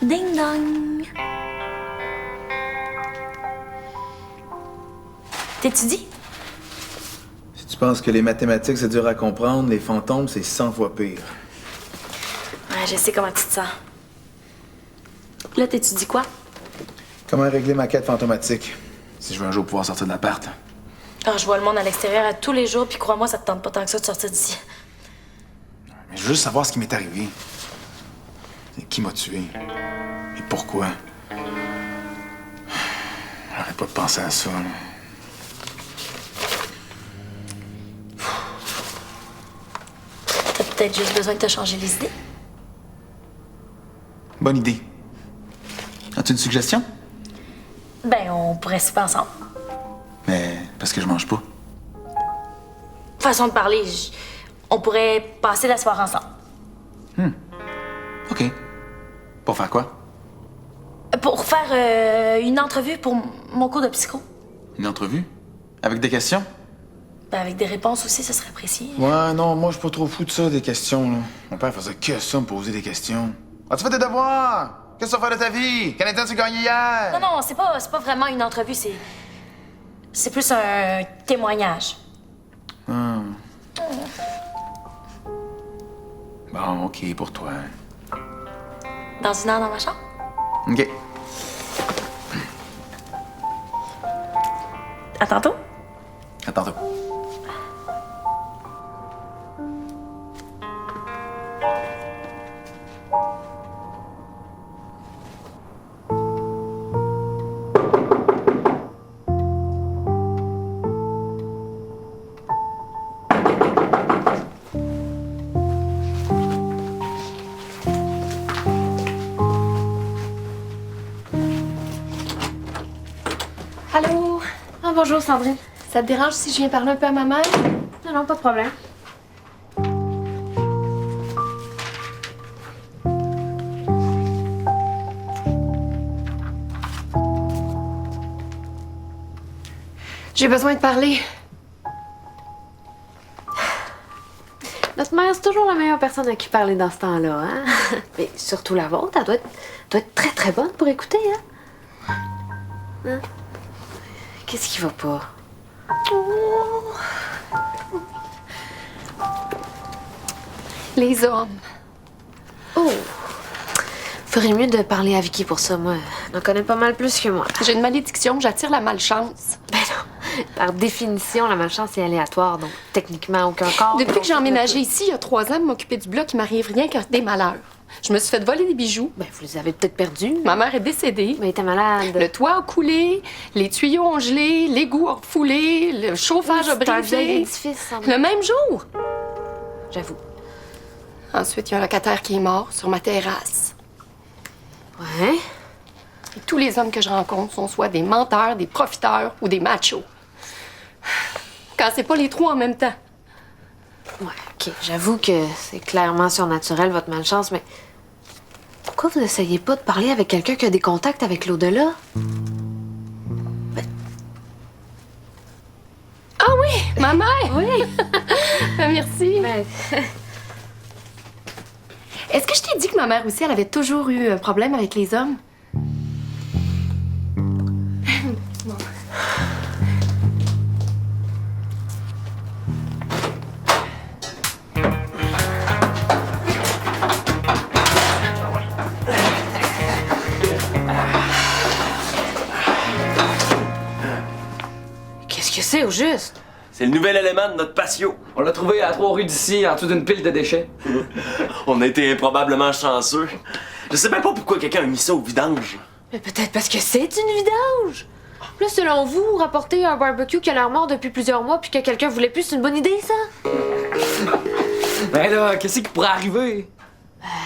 Ding dong. T'étudies? Si tu penses que les mathématiques, c'est dur à comprendre, les fantômes, c'est 100 fois pire. Ouais, je sais comment tu te sens. Là, t'étudies quoi? Comment régler ma quête fantomatique, si je veux un jour pouvoir sortir de l'appart? Ah, je vois le monde à l'extérieur à tous les jours, puis crois-moi, ça te tente pas tant que ça de sortir d'ici. Mais je veux juste savoir ce qui m'est arrivé. Et qui m'a tué. Et pourquoi. J'arrête pas de penser à ça, là. T'as peut-être juste besoin de te changer les idées. Bonne idée. As-tu une suggestion? Ben, on pourrait souper ensemble. Mais parce que je mange pas. Façon de parler, on pourrait passer la soirée ensemble. OK. Pour faire quoi? Pour faire une entrevue pour mon cours de psycho. Une entrevue? Avec des questions? Ben, avec des réponses aussi, ce serait apprécié. Ouais, non, moi, je suis pas trop fou de ça, des questions, là. Mon père faisait que ça, me poser des questions. As-tu fait tes devoirs? Qu'est-ce que tu as fait de ta vie? Quel état tu as gagné hier? Non, non, c'est pas vraiment une entrevue, c'est plus un témoignage. Bon, OK, pour toi. Dans une heure dans ma chambre? OK. À tantôt. À tantôt. Allô? Ah, bonjour, Sandrine. Ça te dérange si je viens parler un peu à ma mère? Non, non, pas de problème. J'ai besoin de parler. Notre mère, c'est toujours la meilleure personne à qui parler dans ce temps-là, hein? Mais surtout la vôtre, elle doit être très, très bonne pour écouter, hein? Hein? Qu'est-ce qui va pas? Les hommes. Oh! Ferait mieux de parler à Vicky pour ça, moi. Elle en connaît pas mal plus que moi. J'ai une malédiction, j'attire la malchance. Ben non. Par définition, la malchance est aléatoire, donc techniquement aucun corps. Depuis que j'ai emménagé ici, il y a 3 ans, m'occuper du bloc, il m'arrive rien que des malheurs. Je me suis fait voler des bijoux. Ben, vous les avez peut-être perdus. Ma mère est décédée. Mais t'es malade. Le toit a coulé, les tuyaux ont gelé, l'égout a refoulé, le chauffage a C'est un vieil brisé. édifice, Sandrine. Le même jour. J'avoue. Ensuite, il y a un locataire qui est mort sur ma terrasse. Ouais. Et tous les hommes que je rencontre sont soit des menteurs, des profiteurs ou des machos. Quand c'est pas les trois en même temps. Ouais, OK. J'avoue que c'est clairement surnaturel, votre malchance, mais... Pourquoi vous n'essayez pas de parler avec quelqu'un qui a des contacts avec l'au-delà? Ah oui, ma mère! Oui. Merci. Ben, Est-ce que je t'ai dit que ma mère aussi, elle avait toujours eu un problème avec les hommes? qu'est-ce que c'est, au juste? C'est le nouvel élément de notre patio. On l'a trouvé à 3 rues d'ici, en dessous d'une pile de déchets. On a été improbablement chanceux. Je sais même pas pourquoi quelqu'un a mis ça au vidange. Mais peut-être parce que c'est une vidange. Là, selon vous, rapporter un barbecue qui a l'air mort depuis plusieurs mois puis que quelqu'un voulait plus, c'est une bonne idée, ça? Ben là, qu'est-ce qui pourrait arriver?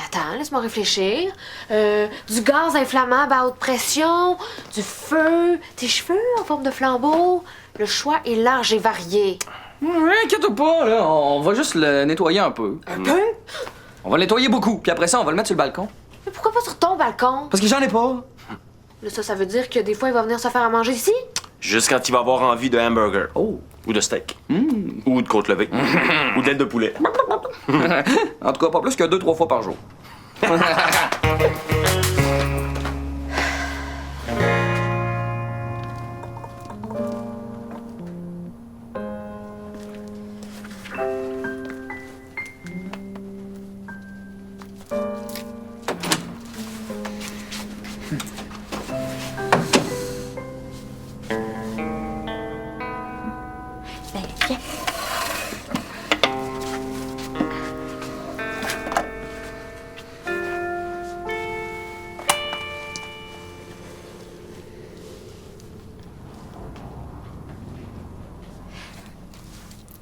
Attends, laisse-moi réfléchir. Du gaz inflammable à haute pression, du feu, tes cheveux en forme de flambeau. Le choix est large et varié. Inquiète pas, là, on va juste le nettoyer un peu. Un peu? On va le nettoyer beaucoup, puis après ça, on va le mettre sur le balcon. Mais pourquoi pas sur ton balcon? Parce que j'en ai pas. Là, ça veut dire que des fois, il va venir se faire à manger ici? Juste quand il va avoir envie de hamburger. Oh. Ou de steak. Ou de côte levée. Ou d'aile de poulet. En tout cas, pas plus que 2-3 fois par jour.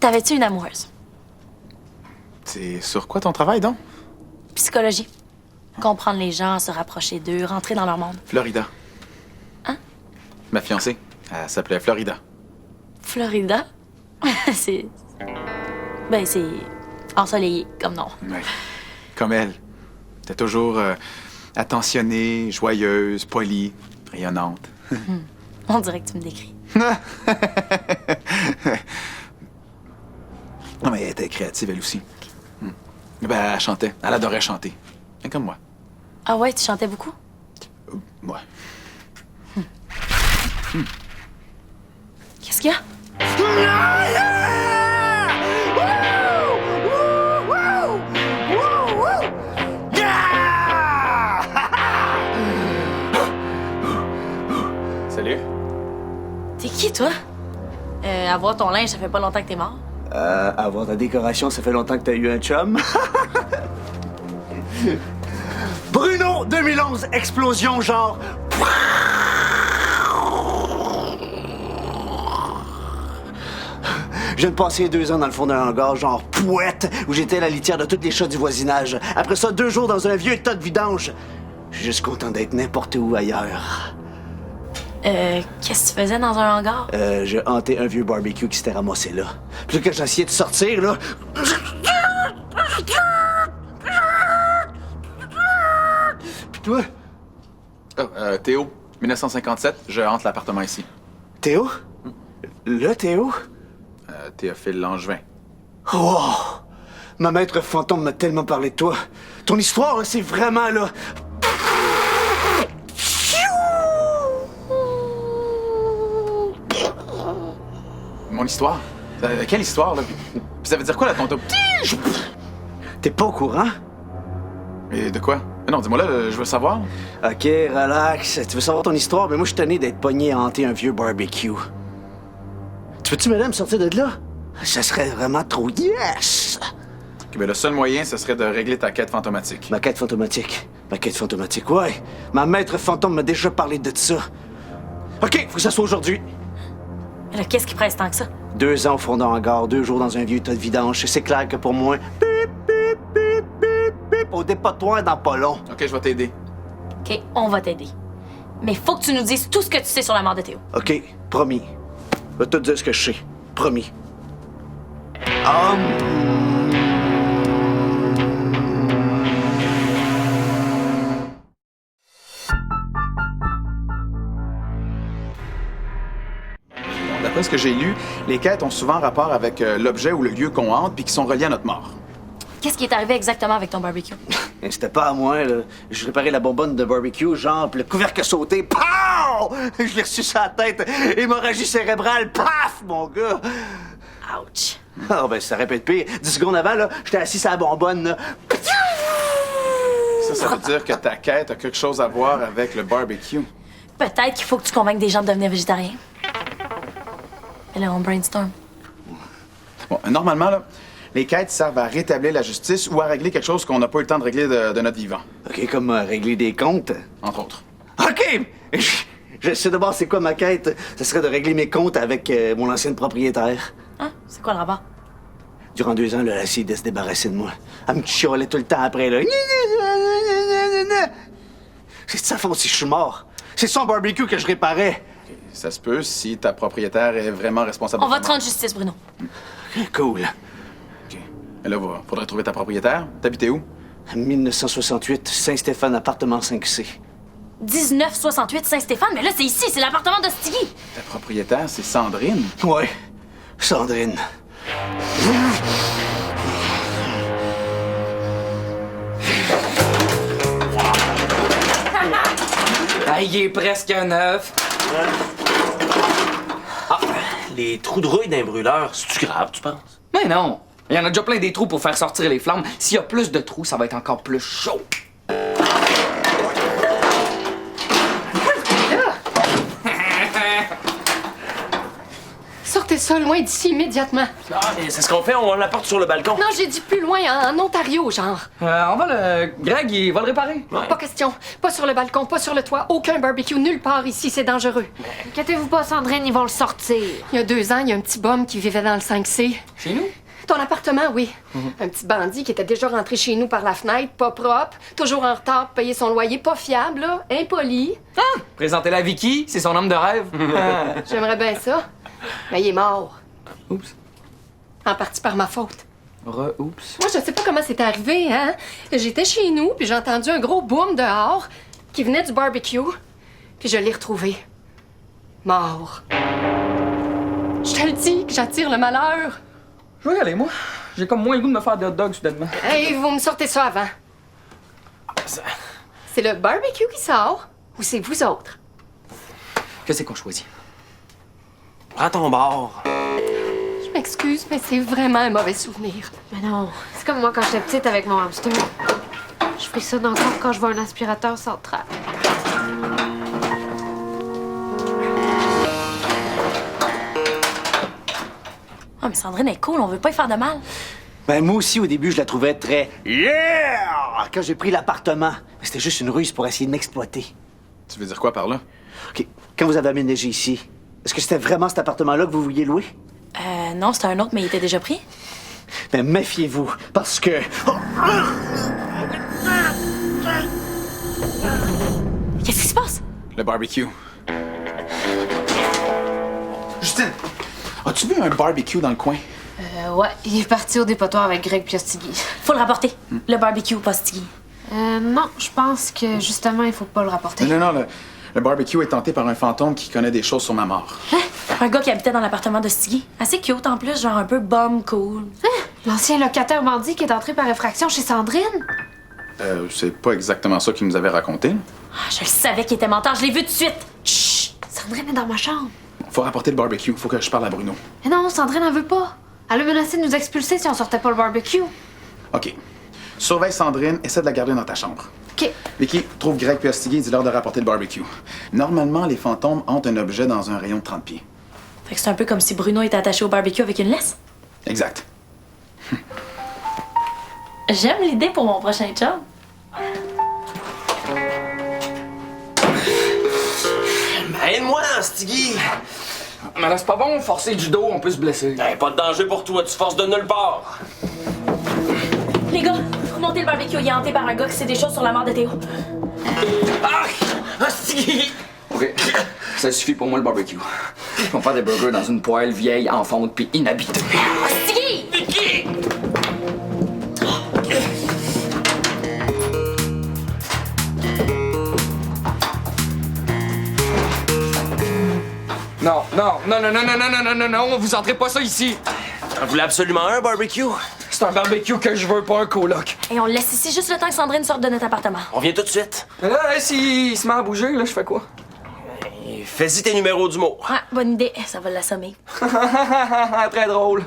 T'avais-tu une amoureuse? C'est sur quoi ton travail, donc? Psychologie. Comprendre les gens, se rapprocher d'eux, rentrer dans leur monde. Florida. Hein? Ma fiancée, elle s'appelait Florida. Florida? c'est... Ben, c'est ensoleillé comme nom. Ouais. Comme elle. T'es toujours attentionnée, joyeuse, polie, rayonnante. On dirait que tu me décris. Non, mais elle était créative, elle aussi. Ben, elle chantait. Elle adorait chanter. Bien comme moi. Ah ouais, tu chantais beaucoup? Ouais. Qu'est-ce qu'il y a? Salut. T'es qui, toi? Avoir ton linge, ça fait pas longtemps que t'es mort. Avoir ta décoration, ça fait longtemps que t'as eu un chum. Bruno, 2011, explosion genre... Je viens de passer 2 ans dans le fond d'un hangar, genre pouette, où j'étais la litière de tous les chats du voisinage. Après ça, 2 jours dans un vieux tas de vidange. Je suis juste content d'être n'importe où ailleurs. Qu'est-ce que tu faisais dans un hangar? J'ai hanté un vieux barbecue qui s'était ramassé là. Puis que j'ai essayé de sortir, là... Puis toi? Oh, Théo, 1957, je hante l'appartement ici. Théo? Le Théo? Théophile Langevin. Wow! Ma maître fantôme m'a tellement parlé de toi. Ton histoire, là, c'est vraiment, là... Mon histoire? Quelle histoire, là? Puis ça veut dire quoi, là, ton top? T'es pas au courant? Et de quoi? Non, dis-moi là, je veux savoir. OK, relax. Tu veux savoir ton histoire? Mais moi, je suis tanné d'être pogné à hanter un vieux barbecue. Tu peux-tu m'aider à me sortir de là? Ça serait vraiment trop yes! Ok, ben, le seul moyen, ce serait de régler ta quête fantomatique. Ma quête fantomatique. Ma quête fantomatique, ouais. Ma maître fantôme m'a déjà parlé de ça. OK, faut que ça soit aujourd'hui. Mais là, qu'est-ce qui presse tant que ça? 2 ans au fond d'un hangar, 2 jours dans un vieux tas de vidange. C'est clair que pour moi, bip, bip, bip, bip, bip, au dépotoir dans pas long. Ok, je vais t'aider. OK, on va t'aider. Mais faut que tu nous dises tout ce que tu sais sur la mort de Théo. OK, promis. Je vais te dire ce que je sais. Promis. D'après ce que j'ai lu, les quêtes ont souvent rapport avec l'objet ou le lieu qu'on hante puis qui sont reliés à notre mort. Qu'est-ce qui est arrivé exactement avec ton barbecue? Et c'était pas à moi, là. Je réparais la bonbonne de barbecue, genre, puis le couvercle a sauté. Pow! Je l'ai reçu sur la tête. Hémorragie cérébrale. Paf, mon gars! Ouch. Ah, ben, ça répète pire. 10 secondes avant, là, j'étais assis sur la bonbonne, là. Ça veut dire que ta quête a quelque chose à voir avec le barbecue. Peut-être qu'il faut que tu convainques des gens de devenir végétariens. Et là, on brainstorm. Bon, normalement, là, les quêtes servent à rétablir la justice ou à régler quelque chose qu'on n'a pas eu le temps de régler de notre vivant, OK, comme régler des comptes. entre autres. OK! Je sais d'abord c'est quoi ma quête. Ce serait de régler mes comptes avec mon ancienne propriétaire. Hein? C'est quoi le rapport? Durant 2 ans, là, elle a essayé de se débarrasser de moi. Elle me chialait tout le temps après, là. C'est de sa faute si je suis mort. C'est son barbecue que je réparais. Ça se peut si ta propriétaire est vraiment responsable. On de va ta te mort. rendre justice, Bruno. Cool. OK. Et là, faudrait trouver ta propriétaire. T'habitais où? 1968, Saint-Stéphane, appartement 5C. 1968 Saint-Stéphane, mais là, c'est ici, c'est l'appartement de Stiggy. Ta propriétaire, c'est Sandrine. Ouais, Sandrine. Ah, il est presque neuf. Ah, les trous de rouille d'un brûleur, c'est-tu grave, tu penses? Mais non. Il y en a déjà plein des trous pour faire sortir les flammes. S'il y a plus de trous, ça va être encore plus chaud. Sortez ça loin d'ici immédiatement. Ah, mais c'est ce qu'on fait, on l'apporte sur le balcon. Non, j'ai dit plus loin, en Ontario, genre. On va le... Greg, il va le réparer. Ouais. Pas question. Pas sur le balcon, pas sur le toit. Aucun barbecue nulle part ici, c'est dangereux. Inquiétez-vous pas, Sandrine, ils vont le sortir. Il y a 2 ans, il y a un petit bum qui vivait dans le 5C. Chez nous? Ton appartement, oui. Un petit bandit qui était déjà rentré chez nous par la fenêtre, pas propre, toujours en retard pour payer son loyer, pas fiable, là, impoli. Présentez-la à Vicky, c'est son homme de rêve. J'aimerais bien ça. Mais il est mort. Oups. En partie par ma faute. Oups. Moi, je sais pas comment c'est arrivé, hein. J'étais chez nous, puis j'ai entendu un gros boom dehors qui venait du barbecue, puis je l'ai retrouvé. Mort. Je te le dis que j'attire le malheur. Je vais y aller, moi. J'ai comme moins le goût de me faire des hot dogs soudainement. Hey, vous me sortez ça avant. C'est le barbecue qui sort, ou c'est vous autres? Qu'est-ce qu'on choisit? Prends ton bord. Je m'excuse, mais c'est vraiment un mauvais souvenir. Mais non, c'est comme moi quand j'étais petite avec mon hamster. Je frissonne encore quand je vois un aspirateur central. Ah, mais Sandrine est cool, on veut pas y faire de mal. Ben, moi aussi, au début, je la trouvais très yeah quand j'ai pris l'appartement. Mais c'était juste une ruse pour essayer de m'exploiter. Tu veux dire quoi par là? OK. Quand vous avez aménagé ici, est-ce que c'était vraiment cet appartement-là que vous vouliez louer? Non, c'était un autre, mais il était déjà pris. Ben, méfiez-vous, parce que... Qu'est-ce qui se passe? Le barbecue. Justine, as-tu vu un barbecue dans le coin? Ouais, il est parti au dépotoir avec Greg Piostigui. Faut le rapporter. Le barbecue Postigui. Non, je pense que justement, il faut pas le rapporter. Non, le barbecue est tenté par un fantôme qui connaît des choses sur ma mort. Hein? Un gars qui habitait dans l'appartement de Stiggy. Assez cute en plus, genre un peu bum cool. L'ancien locataire bandit qui est entré par effraction chez Sandrine. C'est pas exactement ça qu'il nous avait raconté. Ah, je le savais qu'il était menteur, je l'ai vu tout de suite. Chut! Sandrine est dans ma chambre. Faut rapporter le barbecue, faut que je parle à Bruno. Mais non, Sandrine en veut pas. Elle a menacé de nous expulser si on sortait pas le barbecue. OK. Surveille Sandrine, essaie de la garder dans ta chambre. OK. Vicky, trouve Greg Piostigui et dis-leur de rapporter le barbecue. Normalement, les fantômes ont un objet dans un rayon de 30 pieds. Fait que c'est un peu comme si Bruno était attaché au barbecue avec une laisse. Exact. J'aime l'idée pour mon prochain job. Aide-moi, Stiggy! Mais là, c'est pas bon, forcer le judo, on peut se blesser. Hey, pas de danger pour toi, tu forces de nulle part. Les gars, remontez le barbecue, il est hanté par un gars qui sait des choses sur la mort de Théo. Ah, Stiggy! OK. Ça suffit pour moi, le barbecue. On va faire des burgers dans une poêle vieille, en fonte, puis inhabitée. Stiggy! Vicky! Non, vous entrez pas ça ici. T'en voulais absolument un barbecue? C'est un barbecue que je veux, pas un coloc. Et on le laisse ici juste le temps que Sandrine sorte de notre appartement. On vient tout de suite. Mais là, s'il se met à bouger, là, je fais quoi? Et fais-y tes numéros d'humour. Ah, bonne idée, ça va l'assommer. Très drôle.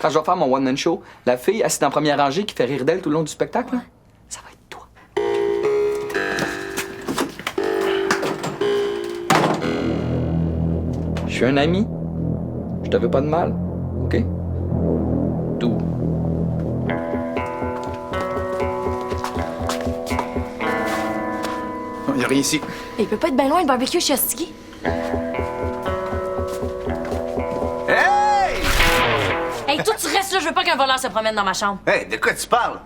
Quand je vais faire mon one-man show, la fille assise en première rangée qui fait rire d'elle tout le long du spectacle, là, ça va être toi. Je suis un ami. Je te veux pas de mal, OK? Tout. Il y a rien ici. Il peut pas être bien loin le barbecue chez Stiggy. Hey! Hey, toi, tu restes là, je veux pas qu'un voleur se promène dans ma chambre. Hey, de quoi tu parles? De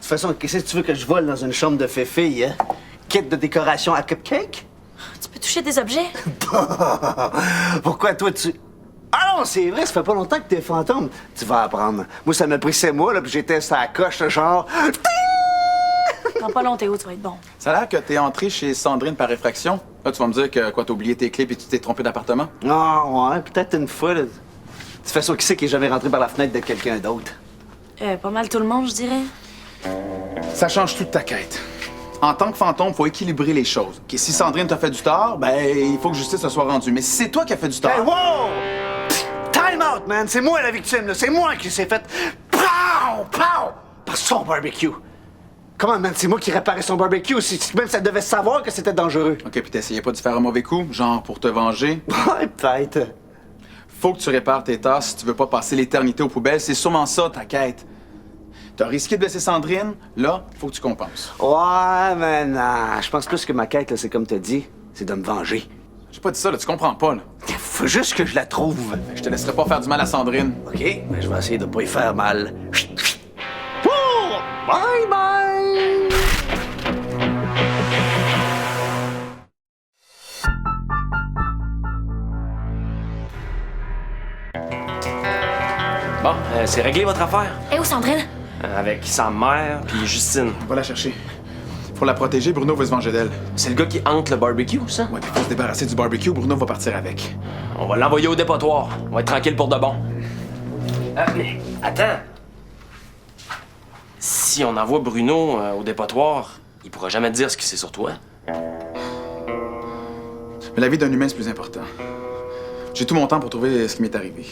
toute façon, qu'est-ce que tu veux que je vole dans une chambre de féfille, hein? Kit de décoration à cupcake? Tu peux toucher des objets? Pourquoi toi tu... Ah non, c'est vrai, ça fait pas longtemps que t'es fantôme. Tu vas apprendre. Moi, ça m'a pris 7 mois, là, puis j'étais sur la coche, là, genre... Dans pas long, Théo, tu vas être bon. Ça a l'air que t'es entré chez Sandrine par effraction. Là, tu vas me dire que quoi, t'as oublié tes clés puis tu t'es trompé d'appartement? Ah, ouais, peut-être une fois, là. De toute façon, qui c'est qui est jamais rentré par la fenêtre de quelqu'un d'autre? Pas mal tout le monde, je dirais. Ça change toute ta quête. En tant que fantôme, faut équilibrer les choses. Ok, si Sandrine t'a fait du tort, ben, il faut que justice se soit rendue. Mais si c'est toi qui as fait du tort... Hey, wow! Time out, man! C'est moi la victime, là. C'est moi qui s'est fait... Pow! Pow! Par son barbecue. Comment, man? C'est moi qui réparais son barbecue. Même ça devait savoir que c'était dangereux. OK, puis t'essayais pas de faire un mauvais coup, genre pour te venger? Ouais, peut-être. Faut que tu répares tes tasses si tu veux pas passer l'éternité aux poubelles. C'est sûrement ça, ta quête. T'as risqué de blesser Sandrine, là, faut que tu compenses. Ouais, mais non. Je pense plus que ma quête, là, c'est comme t'as dit, c'est de me venger. J'ai pas dit ça, là, tu comprends pas, là. Faut juste que je la trouve. Je te laisserai pas faire du mal à Sandrine. OK, mais je vais essayer de pas y faire mal. Oh! Bye bye! Bon, c'est réglé votre affaire? Et où, Sandrine? Avec sa mère puis Justine. On va la chercher. Pour la protéger, Bruno veut se venger d'elle. C'est le gars qui hante le barbecue, ça? Ouais, puis faut se débarrasser du barbecue, Bruno va partir avec. On va l'envoyer au dépotoir. On va être tranquille pour de bon. Mais attends. Si on envoie Bruno au dépotoir, il pourra jamais te dire ce qu'il sait sur toi. Mais la vie d'un humain, c'est plus important. J'ai tout mon temps pour trouver ce qui m'est arrivé.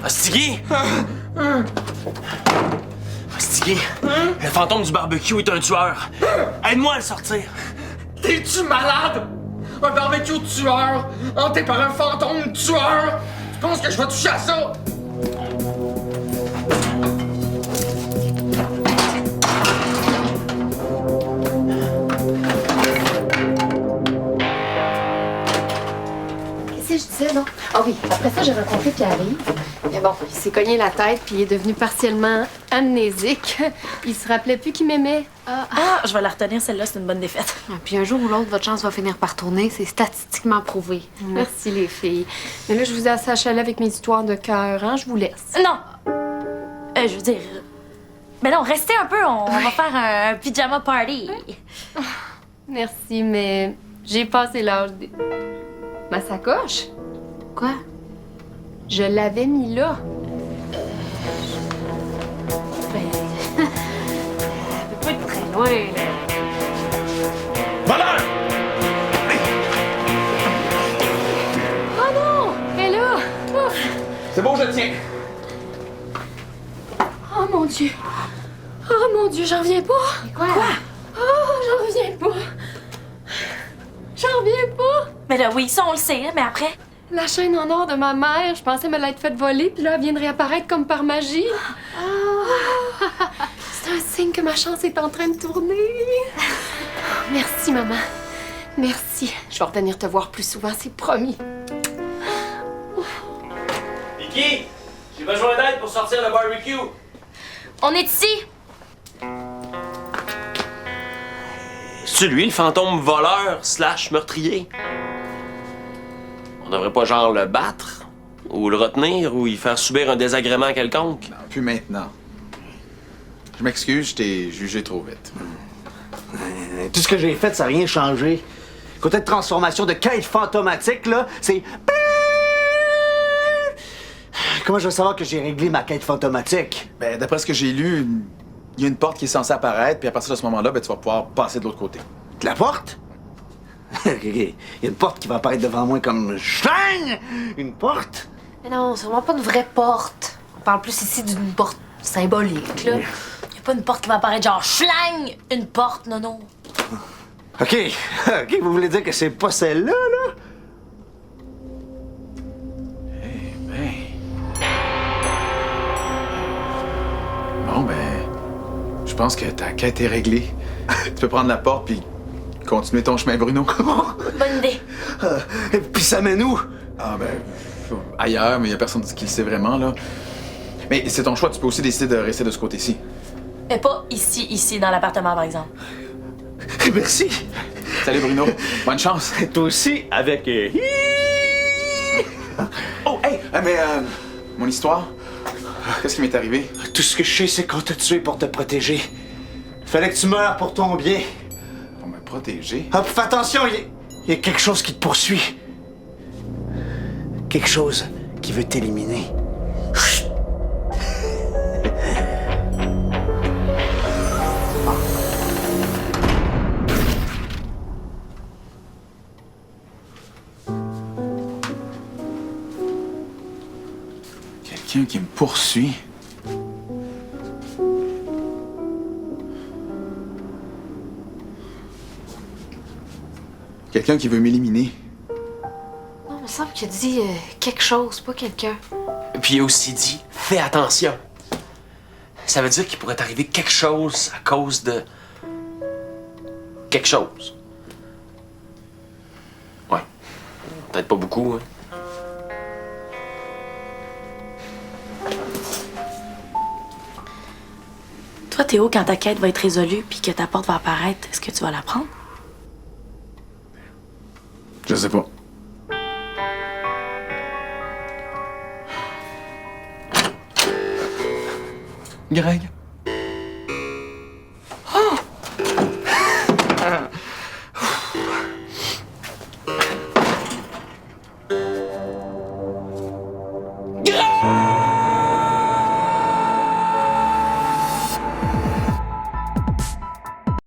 Hostigui! Hostigui, le fantôme du barbecue est un tueur. Aide-moi à le sortir. T'es-tu malade? Un barbecue tueur, hanté par un fantôme tueur? Tu penses que je vais toucher à ça? Qu'est-ce que je disais, non? Ah oui, après ça, j'ai rencontré Pierre-Yves. Mais bon, il s'est cogné la tête puis il est devenu partiellement amnésique. Il se rappelait plus qu'il m'aimait. Ah, je vais la retenir, celle-là, c'est une bonne défaite. Puis un jour ou l'autre, votre chance va finir par tourner. C'est statistiquement prouvé. Merci, les filles. Mais là, je vous ai assez achalé avec mes histoires de cœur, hein? Je vous laisse. Non! Je veux dire... Ben non, restez un peu, on va faire un pyjama party. Merci, mais j'ai passé l'âge des... Ma sacoche? Quoi? Je l'avais mis là. Ben... ça peut pas être très loin, là. Voleur! Oh non! Elle est là! Ouf! C'est bon, je le tiens. Oh mon Dieu! Oh mon Dieu, j'en reviens pas! Quoi? Oh, j'en reviens pas! J'en reviens pas! Mais là, oui, ça, on le sait, mais après... La chaîne en or de ma mère, je pensais me l'être faite voler, puis là, elle vient de réapparaître comme par magie. C'est un signe que ma chance est en train de tourner. Merci, maman. Merci. Je vais revenir te voir plus souvent, c'est promis. Vicky, j'ai besoin d'aide pour sortir le barbecue. On est ici! C'est lui, le fantôme voleur / meurtrier. On devrait pas genre le battre, ou le retenir, ou y faire subir un désagrément quelconque. Non, plus maintenant. Je m'excuse, je t'ai jugé trop vite. Tout ce que j'ai fait, ça n'a rien changé. Côté de transformation de quête fantomatique, là, c'est... Comment je vais savoir que j'ai réglé ma quête fantomatique? Ben, d'après ce que j'ai lu, il y a une porte qui est censée apparaître, puis à partir de ce moment-là, ben, tu vas pouvoir passer de l'autre côté. De la porte? OK. Il y a une porte qui va apparaître devant moi comme... Schlang! Une porte? Mais non, c'est vraiment pas une vraie porte. On parle plus ici d'une porte symbolique, là. Y a pas une porte qui va apparaître genre schlang! Une porte, non. OK. OK, vous voulez dire que c'est pas celle-là, là? Bon, ben, je pense que ta quête est réglée. Tu peux prendre la porte, puis continuer ton chemin, Bruno. Bonne idée. Puis ça mène où? Ah, ben, ailleurs, mais il y a personne qui le sait vraiment, là. Mais c'est ton choix, tu peux aussi décider de rester de ce côté-ci. Mais pas ici, dans l'appartement, par exemple. Merci. Salut, Bruno. Bonne chance. Toi aussi, avec... Oh, hey! Mon histoire? Qu'est-ce qui m'est arrivé? Tout ce que je sais, c'est qu'on t'a tué pour te protéger. Fallait que tu meurs pour ton bien. Pour me protéger? Ah, puis fais attention, il y a quelque chose qui te poursuit. Quelque chose qui veut t'éliminer. Quelqu'un qui me poursuit. Quelqu'un qui veut m'éliminer. Non, il me semble qu'il a dit quelque chose, pas quelqu'un. Puis il a aussi dit fais attention. Ça veut dire qu'il pourrait t'arriver quelque chose à cause de. Quelque chose. Ouais. Peut-être pas beaucoup, hein. Toi, Théo, quand ta quête va être résolue puis que ta porte va apparaître, est-ce que tu vas la prendre? Je sais pas. Greg.